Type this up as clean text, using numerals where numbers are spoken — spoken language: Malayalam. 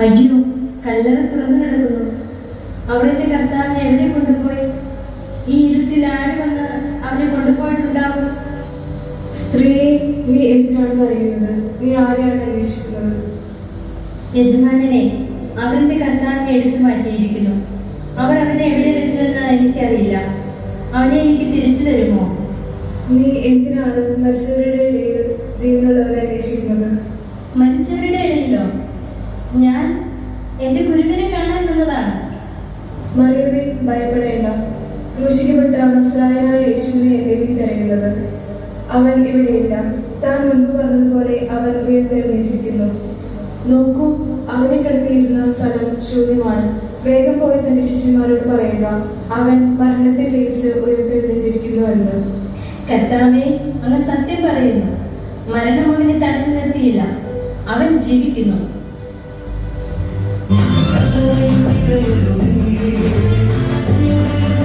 അയ്യോ, കല്ലറ തുറന്നു കിടക്കുന്നു. അവരുടെ കർത്താവിനെ എവിടെ കൊണ്ടുപോയി? ഈ ഇരുട്ടിൽ ആര് വന്ന് അവനെ കൊണ്ടുപോയിട്ടുണ്ടാകും? സ്ത്രീയെ, നീ എന്തിനാണ് പറയുന്നത്? നീ ആരെയാണ് അന്വേഷിക്കുന്നത്? യജമാനനെ, അവരുടെ കർത്താവിനെ എടുത്തു മാറ്റിയിരിക്കുന്നു. അവർ അവനെ എവിടെ വെച്ചുവെന്ന് എനിക്കറിയില്ല. അവനെ എനിക്ക് തിരിച്ചു തരുമോ? നീ എന്തിനാണ് മരിച്ചവരുടെ ഇടയിൽ ജീവനുള്ളവരെ അന്വേഷിക്കുന്നത്? മരിച്ചവരുടെ ഇടയിലോ? ഞാൻ എൻ്റെ ഗുരുവിനെ കാണാൻ വന്നതാണ്. മറിയമേ, ഭയപ്പെടേണ്ട. ക്രൂശിക്കപ്പെട്ട നസ്രായനായ യേശുവിനെ അല്ലേ നീ തിരയുന്നത്? അവൻ ഇവിടെയില്ല. താൻ മുൻപ് പറഞ്ഞതുപോലെ അവൻ ഉയർത്തെഴുന്നേറ്റിരിക്കുന്നു. നോക്കൂ, അവനെ കിടത്തിയിരുന്ന സ്ഥലം ശൂന്യമാണ്. വേഗം പോയി തന്റെ ശിഷ്യന്മാരോട് പറയുക, അവൻ മരണത്തെ ജയിച്ച് ഉയർത്തെഴുന്നേറ്റിരിക്കുന്നു എന്ന്. കർത്താവേ, അങ്ങ് സത്യം പറയുന്നു. മരണം അവനെ തടഞ്ഞു നിർത്തിയില്ല. അവൻ ജീവിക്കുന്നു. Thank you.